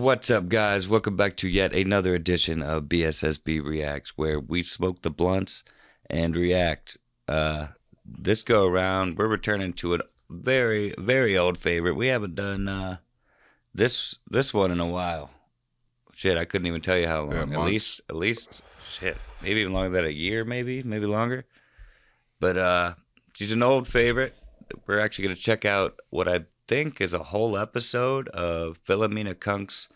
What's up, guys? Welcome back to yet another edition of BSSB Reacts, where we smoke the blunts and react. This go around, we're returning to a very, very old favorite. We haven't done this one in a while. Shit, I couldn't even tell you how long. Yeah, at least, shit, maybe even longer than a year, maybe longer. But she's an old favorite. We're actually gonna check out what I think is a whole episode of Philomena Cunk's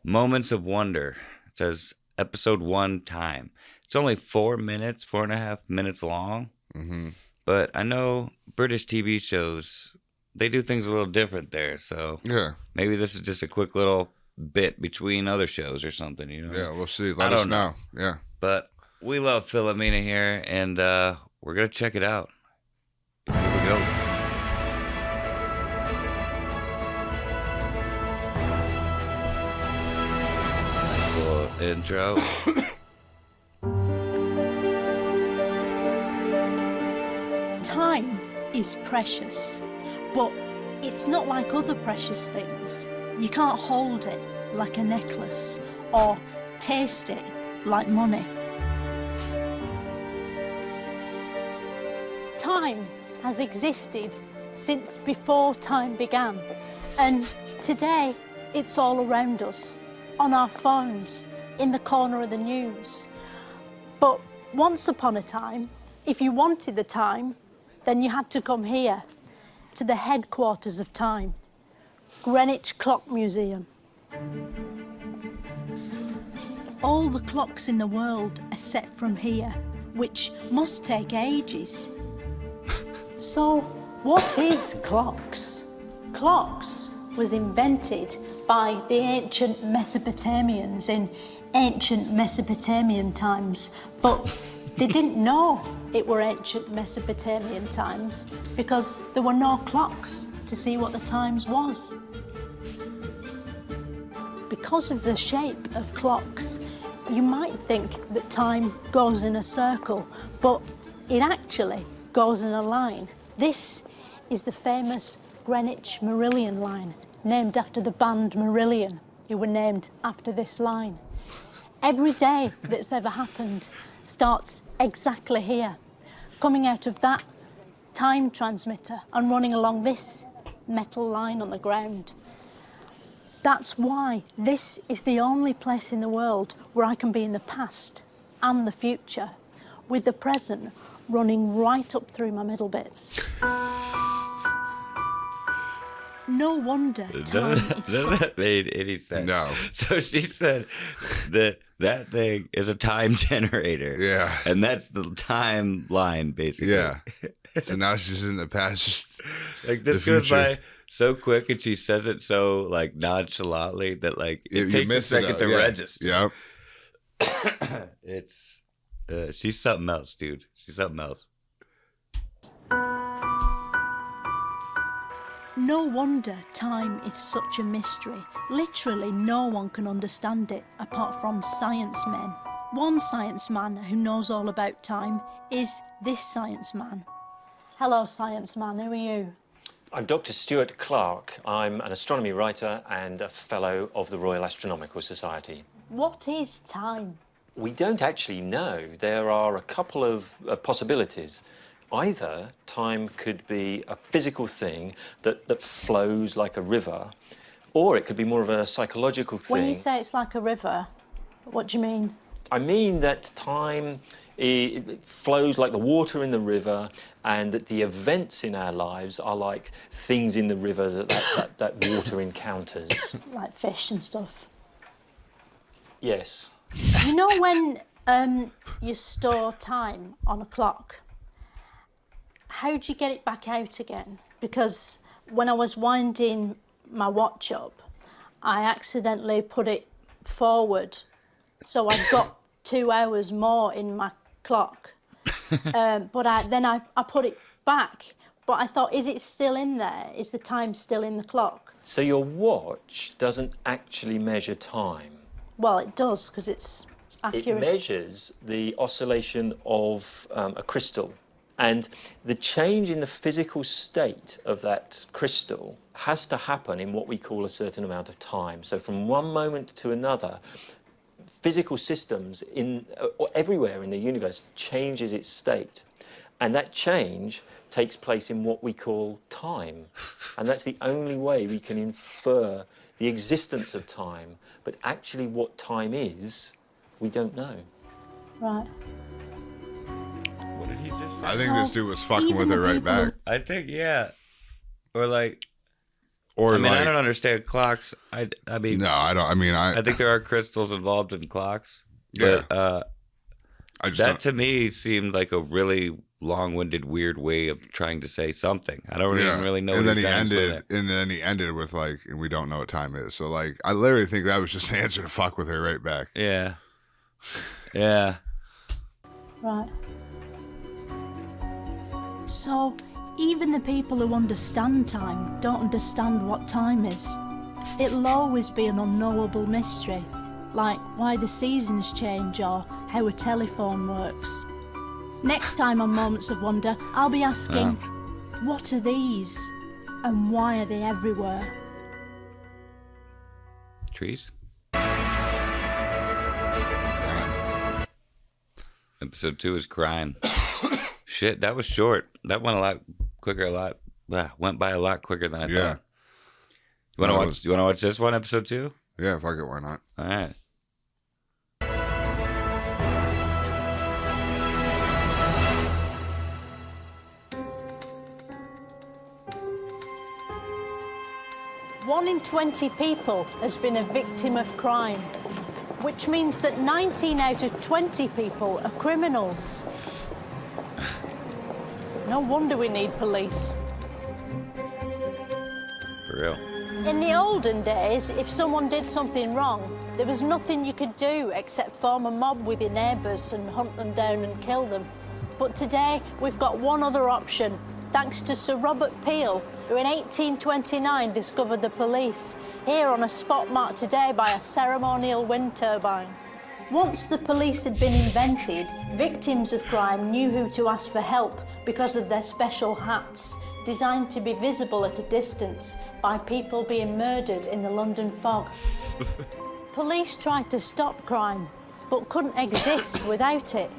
Moments of Wonder. It says episode 1 time. It's only 4.5 minutes long. Mm-hmm. But I know British TV shows, they do things a little different there. So yeah, maybe this is just a quick little bit between other shows or something, you know? Yeah, we'll see. Let us know. Yeah. But we love Philomena here, and we're going to check it out. Here we go. Nice little intro. Time is precious, but it's not like other precious things. You can't hold it like a necklace or taste it like money. Time has existed since before time began, and today it's all around us, on our phones, in the corner of the news. But once upon a time, if you wanted the time, then you had to come here, to the headquarters of time, Greenwich Clock Museum. All the clocks in the world are set from here, which must take ages. So, what is clocks? Clocks was invented by the ancient Mesopotamians in ancient Mesopotamian times, but they didn't know it were ancient Mesopotamian times because there were no clocks to see what the times was. Because of the shape of clocks, you might think that time goes in a circle, but it actually goes in a line. This is the famous Greenwich Merillion line, named after the band Marillion, who were named after this line. Every day that's ever happened starts exactly here, coming out of that time transmitter and running along this metal line on the ground. That's why this is the only place in the world where I can be in the past and the future, with the present running right up through my middle bits. No wonder time is None of that made any sense. No. So she said that thing is a time generator. Yeah. And that's the timeline, basically. Yeah. So now she's in the past. Just Like this the goes future. by so quick, and she says it so like nonchalantly that like You it takes a miss second out. to Yeah. register. Yep. It's she's something else, dude. She's something else. No wonder time is such a mystery. Literally no one can understand it apart from science men. One science man who knows all about time is this science man. Hello, science man, who are you? I'm Dr. Stuart Clark. I'm an astronomy writer and a fellow of the Royal Astronomical Society. What is time? We don't actually know. There are a couple of possibilities. Either time could be a physical thing that flows like a river, or it could be more of a psychological thing. When you say it's like a river, what do you mean? I mean that time it flows like the water in the river, and that the events in our lives are like things in the river that water encounters. Like fish and stuff. Yes. You know when you store time on a clock, how do you get it back out again? Because when I was winding my watch up, I accidentally put it forward, so I got 2 hours more in my clock. But then I put it back, but I thought, is it still in there? Is the time still in the clock? So your watch doesn't actually measure time. Well, it does, because it's accurate. It measures the oscillation of a crystal. And the change in the physical state of that crystal has to happen in what we call a certain amount of time. So from one moment to another, physical systems everywhere in the universe changes its state. And that change takes place in what we call time. And that's the only way we can infer the existence of time. But actually what time is, we don't know. Right. What did he just say? I think this dude was fucking with her right back. I think, yeah. Or like, Or I mean, like, I don't understand clocks. I mean, no, I don't. I mean, I think there are crystals involved in clocks. Yeah. But I just that don't, to me seemed like a really long-winded, weird way of trying to say something. I don't even really know. And what then he trying to say ended, there. and then he ended with like, and we don't know what time it is. So like, I literally think that was just an answer to fuck with her right back. Yeah. Yeah. Right. So, even the people who understand time don't understand what time is. It'll always be an unknowable mystery, like why the seasons change or how a telephone works. Next time on Moments of Wonder, I'll be asking, what are these? And why are they everywhere? Trees. Episode 2 is crime. Shit, that was short. That went a lot quicker. Went by a lot quicker than I Yeah. thought. You want to watch? You want to watch this one, episode 2? Yeah, fuck it, why not? All right. One in 20 people has been a victim of crime, which means that 19 out of 20 people are criminals. No wonder we need police. For real. In the olden days, if someone did something wrong, there was nothing you could do except form a mob with your neighbours and hunt them down and kill them. But today, we've got one other option, thanks to Sir Robert Peel, who in 1829 discovered the police, here on a spot marked today by a ceremonial wind turbine. Once the police had been invented, victims of crime knew who to ask for help because of their special hats, designed to be visible at a distance by people being murdered in the London fog. Police tried to stop crime, but couldn't exist without it.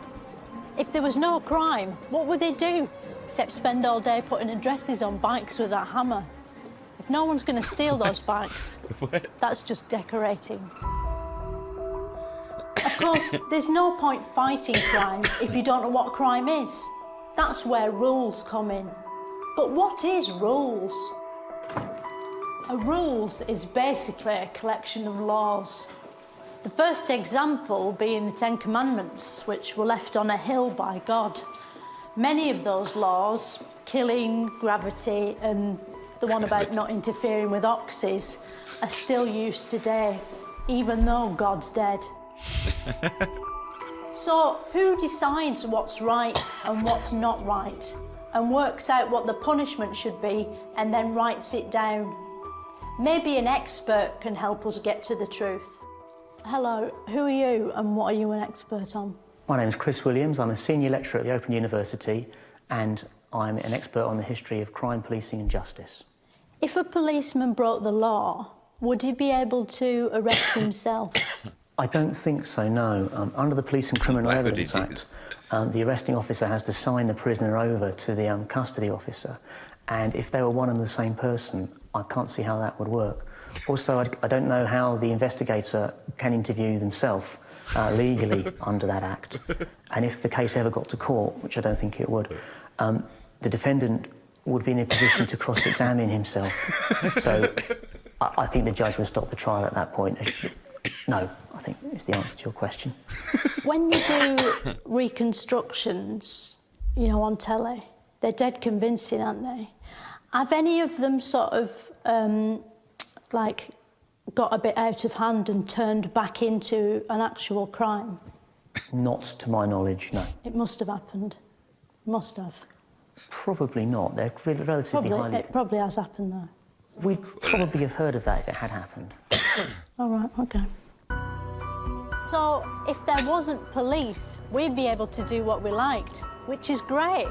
If there was no crime, what would they do? Except spend all day putting addresses on bikes with that hammer. If no one's going to steal those bikes, that's just decorating. Of course, there's no point fighting crime if you don't know what crime is. That's where rules come in. But what is rules? A rules is basically a collection of laws. The first example being the Ten Commandments, which were left on a hill by God. Many of those laws, killing, gravity, and the one about not interfering with oxes, are still used today, even though God's dead. So, who decides what's right and what's not right, and works out what the punishment should be, and then writes it down? Maybe an expert can help us get to the truth. Hello, who are you, and what are you an expert on? My name is Chris Williams. I'm a senior lecturer at the Open University, and I'm an expert on the history of crime, policing and justice. If a policeman broke the law, would he be able to arrest himself? I don't think so, no. Under the Police and Criminal Why would he Evidence do Act, the arresting officer has to sign the prisoner over to the custody officer, and if they were one and the same person, I can't see how that would work. Also, I don't know how the investigator can interview themselves legally under that act. And if the case ever got to court, which I don't think it would, the defendant would be in a position to cross-examine himself. So I think the judge would stop the trial at that point. No, I think is the answer to your question. When you do reconstructions, you know, on telly, they're dead convincing, aren't they? Have any of them sort of, like, got a bit out of hand and turned back into an actual crime? Not to my knowledge, no. It must have happened. Must have. Probably not. They're relatively highly... It probably has happened, though. We'd probably have heard of that if it had happened. All right, OK. So, if there wasn't police, we'd be able to do what we liked, which is great.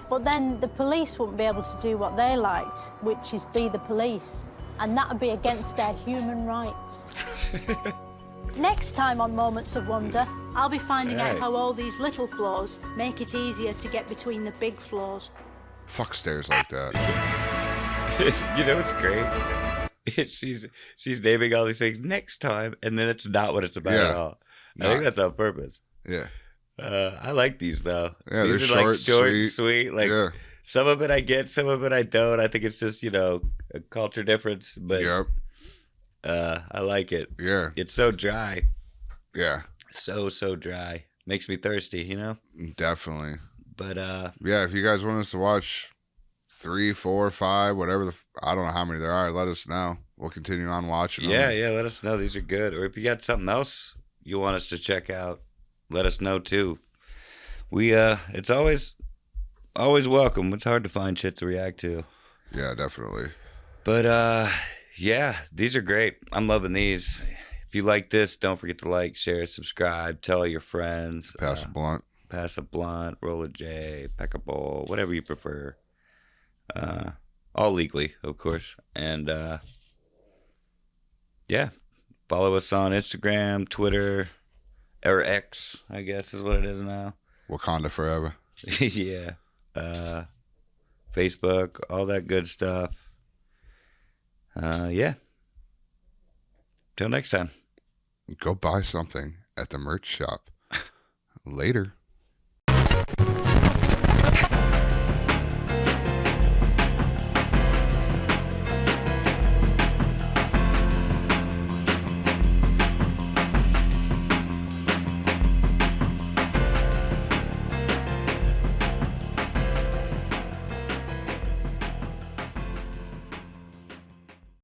But then the police wouldn't be able to do what they liked, which is be the police. And that would be against their human rights. Next time on Moments of Wonder, I'll be finding out how all these little flaws make it easier to get between the big flaws. Fuck stairs like that. You know what's great? She's naming all these things next time, and then it's not what it's about at all. I think that's on purpose. Yeah. I like these though. Yeah, these they're are like short, and sweet. Like some of it I get, some of it I don't. I think it's just a culture difference. But I like it. Yeah. It's so dry. Yeah. So dry. Makes me thirsty. Definitely. But yeah, if you guys want us to watch 3, 4, 5, whatever I don't know how many there are, let us know. We'll continue on watching them. Yeah, let us know. These are good. Or if you got something else you want us to check out, let us know too. We it's always welcome. It's hard to find shit to react to. Yeah, definitely. But yeah, these are great. I'm loving these. If you like this, don't forget to like, share, subscribe, tell all your friends. Pass a blunt. Pass a blunt, roll a J, pack a bowl, whatever you prefer. All legally, of course. And yeah, follow us on Instagram, Twitter, or X, I guess is what it is now. Wakanda forever. Yeah. Facebook, all that good stuff. Yeah. Till next time. Go buy something at the merch shop. Later.